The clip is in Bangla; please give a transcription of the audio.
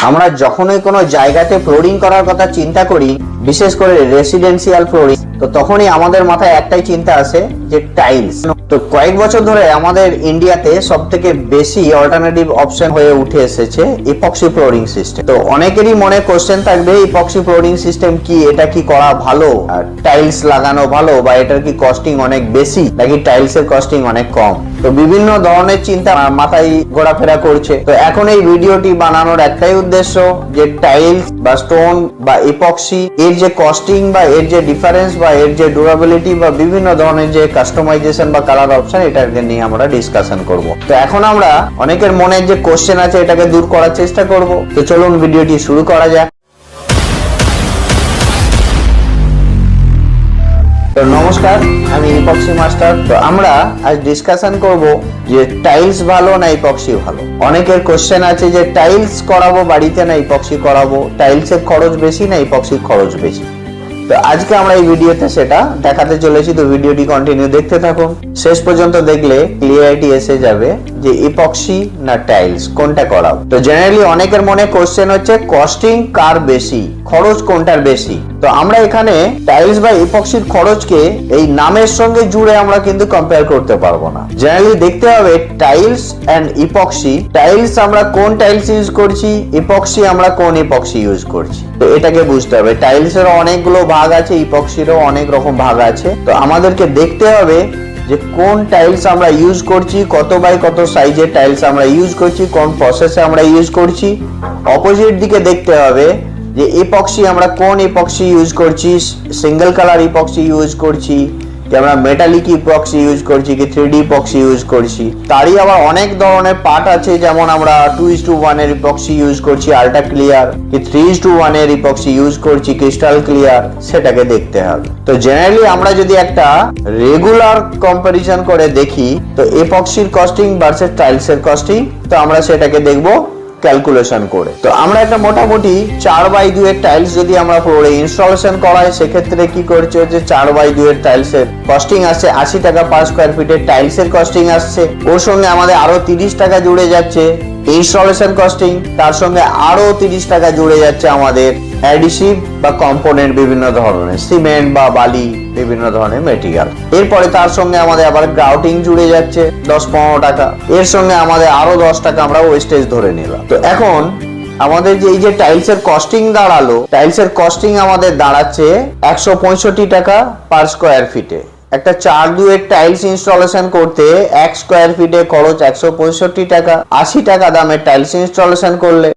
আমরা যখনই কোনো জায়গাতে ফ্লোরিং করার কথা চিন্তা করি, বিশেষ করে রেসিডেন্সিয়াল ফ্লোরিং, তো তখনই আমাদের মাথায় একটাই চিন্তা আসে যে টাইলস। তো কয়েক বছর ধরে আমাদের ইন্ডিয়াতে সবথেকে বেশি অল্টারনেটিভ অপশন হয়ে উঠে এসেছে ইপক্সি ফ্লোরিং সিস্টেম। তো অনেকেরই মনে কোশ্চেন থাকবে, ইপক্সি ফ্লোরিং সিস্টেম কি, এটা কি করা ভালো, টাইলস লাগানো ভালো, বা এটার কি কস্টিং অনেক বেশি নাকি টাইলস এর কস্টিং অনেক কম। তো বিভিন্ন ধরনের চিন্তা মাথায় ঘোরাফেরা করছে। তো এখন এই ভিডিওটি বানানোর একটাই উদ্দেশ্য যে টাইলস বা স্টোন বা ইপক্সি এর যে কস্টিং বা এর যে ডিফারেন্স বা এর যে ডিউরেবিলিটি বা বিভিন্ন ধরনের যে কাস্টমাইজেশন বা কালার অপশন, এটাকে নিয়ে আমরা ডিসকাশন করব। তো এখন আমরা অনেকের মনে যে কোশ্চেন আছে এটাকে দূর করার চেষ্টা করব। তো চলুন ভিডিওটি শুরু করা যাক। তো নমস্কার, আমি ইপক্সি মাস্টার। তো আমরা আজ ডিসকাশন করব যে টাইলস ভালো না ইপক্সি ভালো। অনেকের কোশ্চেন আছে যে টাইলস করাবো বাড়িতে না ইপক্সি করাবো, টাইলসের খরচ বেশি না ইপক্সির খরচ বেশি। তো আজকে আমরা এই ভিডিওতে সেটা দেখাতে চলেছি। তো ভিডিওটি কন্টিনিউ দেখতে থাকুন, শেষ পর্যন্ত দেখলে ক্লিয়ারিটি এসে যাবে যে ইপক্সি না টাইলস কোনটা করাবো। তো জেনারেলি অনেকের মনে কোশ্চেন হচ্ছে কস্টিং কার বেশি, খরচ কোনটার বেশি। তো আমরা এখানে টাইলস বা ইপক্সির খরচকে এই নামের সঙ্গে জুড়ে আমরা কিন্তু কম্পেয়ার করতে পারবো না। জেনারেলি দেখতে হবে টাইলস এন্ড ইপক্সি, টাইলস আমরা কোন টাইলস ইউজ করছি, ইপক্সি আমরা কোন ইপক্সি ইউজ করছি। তো এটাকে বুঝতে হবে। টাইলসেরও অনেকগুলো ভাগ আছে, ইপক্সিরও অনেক রকম ভাগ আছে। তো আমাদেরকে দেখতে হবে যে কোন টাইলস আমরা ইউজ করছি, কত বাই কত সাইজের টাইলস আমরা ইউজ করছি, কোন প্রসেসে আমরা ইউজ করছি। অপোজিট দিকে দেখতে হবে যে ইপক্সি আমরা কোন ইপক্সি ইউজ করছি, সিঙ্গেল কালার ইপক্সি ইউজ করছি কি আমরা মেটালিক ইপক্সি ইউজ করছি কি 3D ইপক্সি ইউজ করছি। তারই আবার অনেক ধরনের পার্ট আছে, যেমন আমরা 2:1 এর ইপক্সি ইউজ করছি আল্ট্রা ক্লিয়ার কি 3:1 এর ইপক্সি ইউজ করছি ক্রিস্টাল ক্লিয়ার, সেটাকে দেখতে হবে। তো জেনারেলি আমরা যদি একটা রেগুলার কম্পারিজন করে দেখি, তো ইপক্সির কস্টিং ভার্সেস টাইলসের কস্টিং, তো আমরা সেটাকে দেখবো ক্যালকুলেশন করে। তো আমরা একটা মোটামুটি 4/2 এর টাইলস যদি আমরা ফ্লোরে ইনস্টলেশন করাই, সেক্ষেত্রে কি করছে যে 4/2 এর টাইলসের কস্টিং আসছে 80 টাকা পার স্কয়ার ফিটের টাইলসের কস্টিং আসছে। ওর সঙ্গে আমাদের আরো 30 টাকা জুড়ে যাচ্ছে ইনস্টলেশন কস্টিং, তার সঙ্গে আরো 30 টাকা জুড়ে যাচ্ছে আমাদের অ্যাডিসিভ বা কম্পোনেন্ট, বিভিন্ন ধরনের সিমেন্ট বা বালি, বিভিন্ন ধরনের মেটেরিয়াল। এরপরে তার সঙ্গে আমাদের আবার গ্রাউটিং জুড়ে যাচ্ছে 10-15 টাকা। এর সঙ্গে আমাদের আরো 10 টাকা আমরা ওয়েস্টেজ ধরে নিলাম। তো এখন আমাদের যে এই যে টাইলসের কস্টিং দাঁড়ালো, টাইলসের কস্টিং আমাদের দাঁড়াচ্ছে 165 টাকা পার স্কয়ার ফিটে। একটা 4/2 এর টাইলস ইনস্টলেশন করতে 1 স্কয়ার ফিটে খরচ 165 টাকা। 80 টাকা দামের টাইলস ইনস্টলেশন করলে